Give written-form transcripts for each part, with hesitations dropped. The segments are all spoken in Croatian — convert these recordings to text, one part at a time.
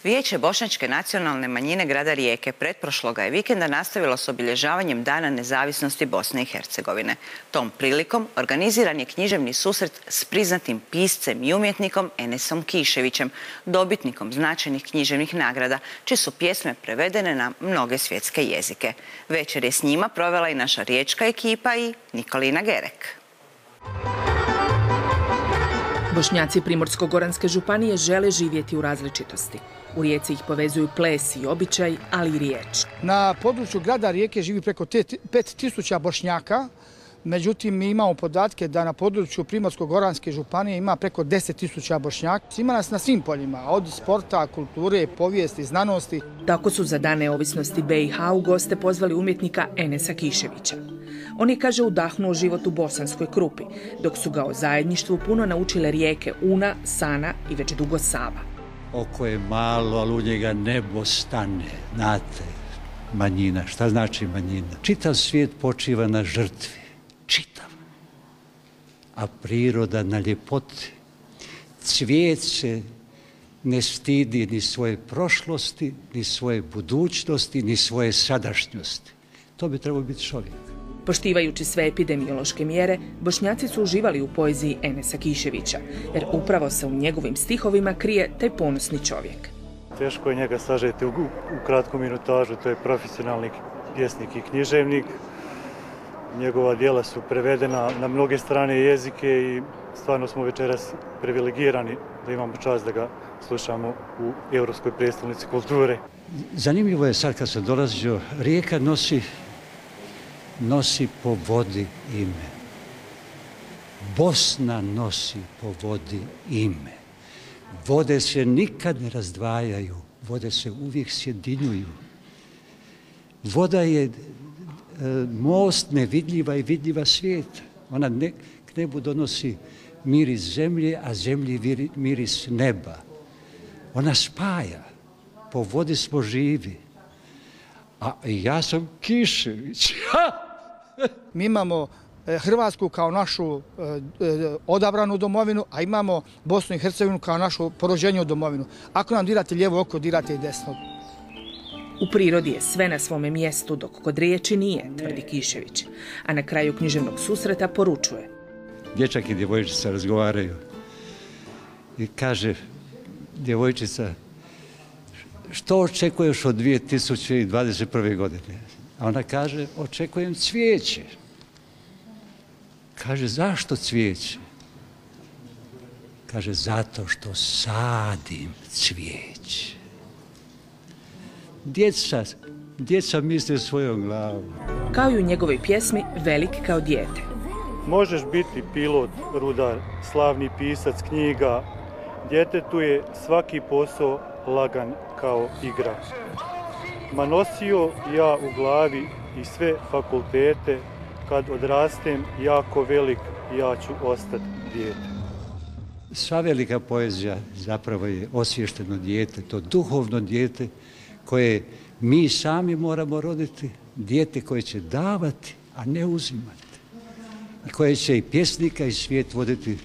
Vijeće bošnjačke nacionalne manjine grada Rijeke pretprošloga je vikenda nastavilo s obilježavanjem Dana nezavisnosti Bosne i Hercegovine. Tom prilikom organiziran je književni susret s priznatim piscem i umjetnikom Enesom Kiševićem, dobitnikom značajnih književnih nagrada, čije su pjesme prevedene na mnoge svjetske jezike. Večer je s njima provela i naša riječka ekipa i Nikolina Gerek. Bošnjaci Primorsko-goranske županije žele živjeti u različitosti. U Rijeci ih povezuju ples i običaj, ali i riječ. Na području grada Rijeke živi preko 5000 Bošnjaka, međutim mi imamo podatke da na području Primorsko-goranske županije ima preko 10.000 Bošnjaka. Ima nas na svim poljima, od sporta, kulture, povijesti, znanosti. Tako su za Dan neovisnosti BiH u goste pozvali umjetnika Enesa Kiševića. On je, kaže, udahnuo život u Bosanskoj Krupi, dok su ga o zajedništvu puno naučile rijeke Una, Sana i već dugo Sava. Oko je malo, ali u njega nebo stane. Znate, manjina. Šta znači manjina? Čitav svijet počiva na žrtvi. Čitav. A priroda na ljepoti. Cvijet se ne stidi ni svoje prošlosti, ni svoje budućnosti, ni svoje sadašnjosti. To bi trebao biti čovjek. Poštivajući sve epidemiološke mjere, Bošnjaci su uživali u poeziji Enesa Kiševića, jer upravo se u njegovim stihovima krije taj ponosni čovjek. Teško je njega sažeti u kratku minutažu, to je profesionalni pjesnik i književnik. Njegova djela su prevedena na mnoge strane jezike i stvarno smo večeras privilegirani da imamo čast da ga slušamo u Europskoj prijestolnici kulture. Zanimljivo je sad kad sam dolazio, Rijeka nosi po vodi ime. Bosna nosi po vodi ime. Vode se nikad ne razdvajaju, vode se uvijek sjedinjuju. Voda je most nevidljiva i vidljiva svijeta. Ona k nebu donosi miris zemlje, a zemlji miris neba. Ona spaja. Po vodi smo živi. A ja sam Kišević. Mi imamo Hrvatsku kao našu odabranu domovinu, a imamo Bosnu i Hercegovinu kao našu porođenju domovinu. Ako nam dirate lijevo oko, dirate i desno. U prirodi je sve na svome mjestu, dok kod riječi nije, tvrdi Kišević. A na kraju književnog susreta poručuje. Dječak i djevojčica razgovaraju i kaže djevojčica, što očekuješ od 2021. godine? A ona kaže, očekujem cvijeće. Kaže, zašto cvijeće? Kaže, zato što sadim cvijeće. Djeca misle svojom glavom. Kao i u njegovoj pjesmi Velik kao dijete. Možeš biti pilot, rudar, slavni pisac knjiga. Djetetu je svaki posao lagan kao igra. Ma nosio ja u glavi i sve fakultete, kad odrastem jako velik, ja ću ostati dijete. Sva velika poezija zapravo je osviješteno dijete, to duhovno dijete koje mi sami moramo roditi, dijete koje će davati, a ne uzimati. I koje će i pjesnika i svijet voditi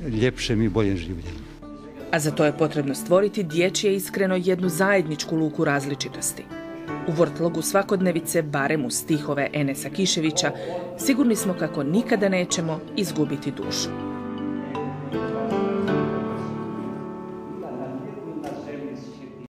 ljepšem i boljem življenjem. A za to je potrebno stvoriti dječje iskreno jednu zajedničku luku različitosti. U vrtlogu svakodnevice, barem u stihove Enesa Kiševića, sigurni smo kako nikada nećemo izgubiti dušu.